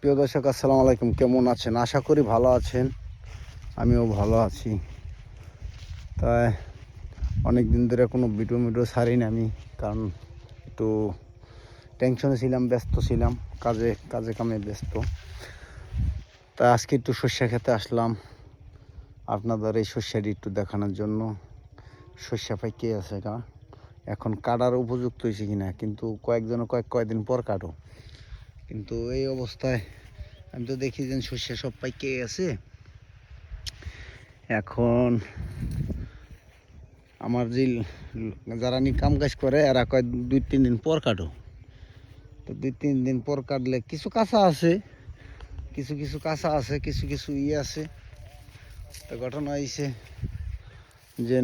প্রিয় দর্শক, আসসালামু আলাইকুম। কেমন আছেন? আশা করি ভালো আছেন। আমিও ভালো আছি। তাই অনেক দিন ধরে কোনো ভিডিও ছাড়িনি আমি, কারণ একটু টেনশনে ছিলাম, ব্যস্ত ছিলাম, কাজে কামে ব্যস্ত। তাই আজকে একটু সর্ষে খেতে আসলাম আপনাদের এই সর্ষেটি একটু দেখানোর জন্য। সর্ষে পাইকে আছে এখন কাটার উপযুক্ত হয়েছে কিনা, কিন্তু কয়েকদিন পর কাটো। কিন্তু এই অবস্থায় আমি তো দেখি যে সর্ষে সব পাইকে আছে। এখন আমার যারা কাম কাজ করে এরা কয় 2-3 দিন পর কাটো। তো 2-3 দিন পর কাটলে কিছু কাঁচা আছে, কিছু কাঁচা আছে, কিছু আছে। তো ঘটনা হয়েছে যে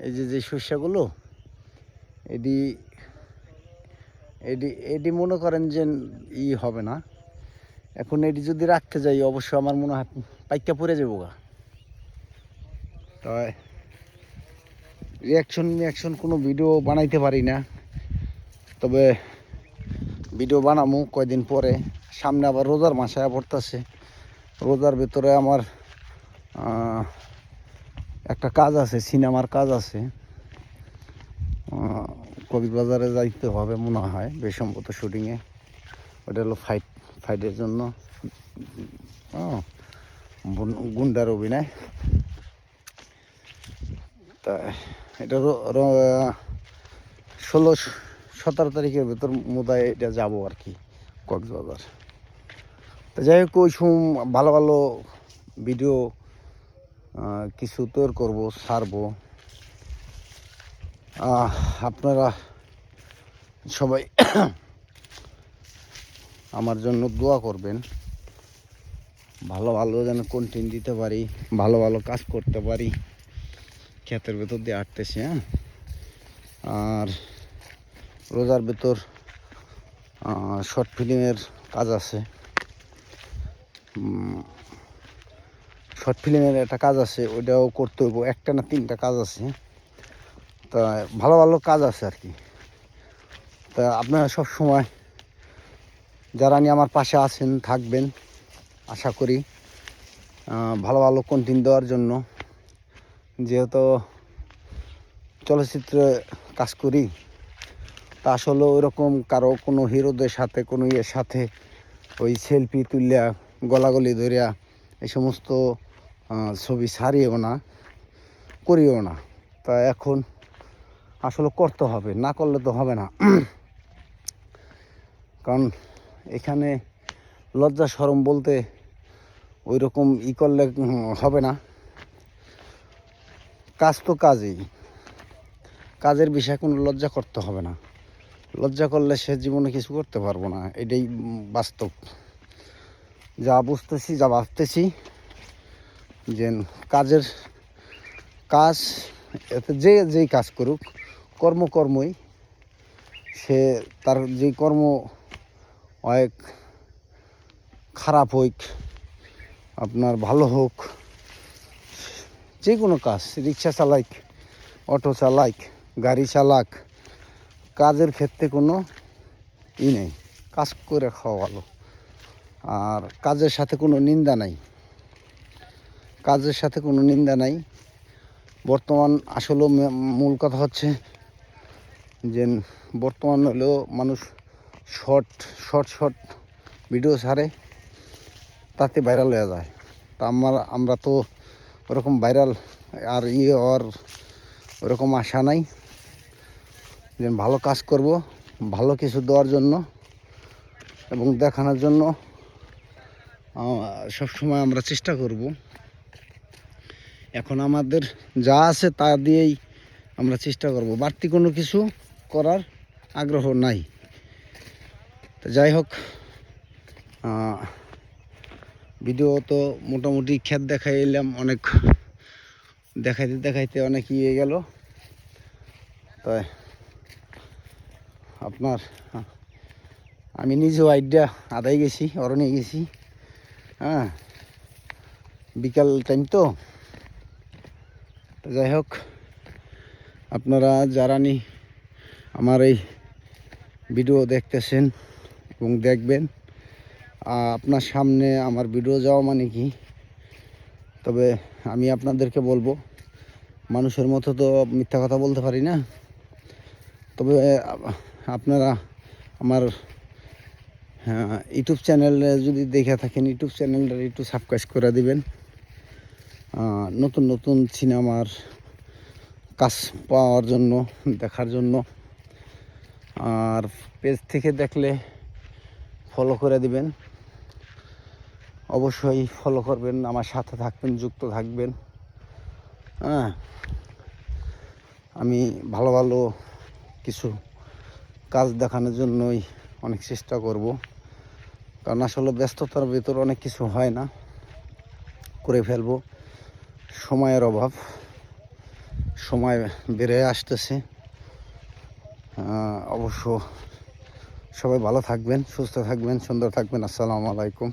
এই যে শস্যগুলো এডি এডি এডি মনে করেন যে হবে না। এখন এডি যদি রাখতে যাই অবশ্য আমার মনে হয় পাইকা পড়ে যাবো গা। তাই রিয়াকশন কোনো ভিডিও বানাইতে পারি না, তবে ভিডিও বানাবো কয়দিন পরে। সামনে আবার রোজার মাস আয়া পড়তেছে। রোজার ভিতরে আমার একটা কাজ আছে, সিনেমার কাজ আছে। কক্সবাজারে যাইতে হবে মনে হয় বেশম্ভবত শুটিংয়ে। ওটা হলো ফাইটের জন্য, গুন্ডার অভিনয়। তা এটা 16-17 তারিখের ভেতর মোদায় এটা যাবো আর কি, কক্সবাজার। তো যাই হোক, ওই ভালো ভালো ভিডিও কিছু তৈরি করবো, ছাড়বো। আপনারা সবাই আমার জন্য দোয়া করবেন, ভালো যেন কন্টেন্ট দিতে পারি, ভালো কাজ করতে পারি। ক্ষেতের ভেতর দিয়ে হাঁটতেছি। আর রোজার ভেতর শর্ট ফিল্মের কাজ আছে, একটা কাজ আছে, ওইটাও করতে হইব। 1টা না 3টা কাজ আছে। তা ভালো কাজ আছে আর কি। তা আপনারা সব সময় যারা নিয়ে আমার পাশে আছেন, থাকবেন আশা করি, ভালো কন্টেন্ট দেওয়ার জন্য। যেহেতু চলচ্চিত্রে কাজ করি, তা আসলে ওইরকম কারো কোনো হিরোদের সাথে কোনো সাথে ওই সেলফি তুলিয়া গলাগলি ধরিয়া এই সমস্ত ছবি ছাড়িও না, করিও না। তা এখন আসলে করতে হবে, না করলে তো হবে না। কারণ এখানে লজ্জা শরম বলতে ওই রকম করলে হবে না। কাজ তো কাজের বিষয়ে কোনো লজ্জা করতে হবে না। লজ্জা করলে সে জীবনে কিছু করতে পারবো না, এটাই বাস্তব। যা বুঝতেছি, যা ভাবতেছি, যে কাজ এতে যেই কাজ করুক, কর্মই সে তার যে কর্ম অনেক খারাপ হোক, আপনার ভালো হোক, যে কোনো কাজ, রিক্সা চালাক, অটো চালাক, গাড়ি চালাক, কাজের ক্ষেত্রে কোনো নেই। কাজ করে খাওয়া ভালো। আর কাজের সাথে কোনো নিন্দা নাই। বর্তমান আসলে মূল কথা হচ্ছে যে বর্তমান হলেও মানুষ শর্ট ভিডিও ছাড়ে, তাতে ভাইরাল হয়ে যায়। তা আমরা তো ওরকম ভাইরাল আর ওরকম আশা নাই। যে ভালো কাজ করব, ভালো কিছু দেওয়ার জন্য এবং দেখানোর জন্য সবসময় আমরা চেষ্টা করব। এখন আমাদের যা আছে তা দিয়েই আমরা চেষ্টা করব, বাড়তি কোনো কিছু করার আগ্রহ নাই। তো যাই হোক, ভিডিও তো মোটামুটি ক্ষেত দেখাই এলাম, অনেক দেখাইতে অনেক ইয়ে গেল। তাই আপনার আমি নিজেও আইডিয়া আদায় গেছি, অরণ্যে গেছি। বিকাল টাইম তো। যাই হোক, আপনারা যারা আমার এই ভিডিও দেখতেছেন এবং দেখবেন, আপনার সামনে আমার ভিডিও যাওয়া মানে কি, তবে আমি আপনাদেরকে বলবো মানুষের মতো তো মিথ্যা কথা বলতে পারি না। তবে আপনারা আমার ইউটিউব চ্যানেলে যদি দেখে থাকেন, ইউটিউব চ্যানেলটা একটু সাবস্ক্রাইব করে দিবেন। নতুন নতুন সিনেমার কাজ পাওয়ার জন্য, দেখার জন্য। আর পেজ থেকে দেখলে ফলো করে দিবেন, অবশ্যই ফলো করবেন, আমার সাথে থাকবেন, যুক্ত থাকবেন। আমি ভালো ভালো কিছু কাজ দেখানোর জন্যই অনেক চেষ্টা করব, কারণ আসলে ব্যস্ততার ভিতর অনেক কিছু হয় না, করে ফেলবো। সময়ের অভাব, সময় বেড়ে আসতেছে। অবশ্য সবাই ভালো থাকবেন, সুস্থ থাকবেন, সুন্দর থাকবেন। আসসালামু আলাইকুম।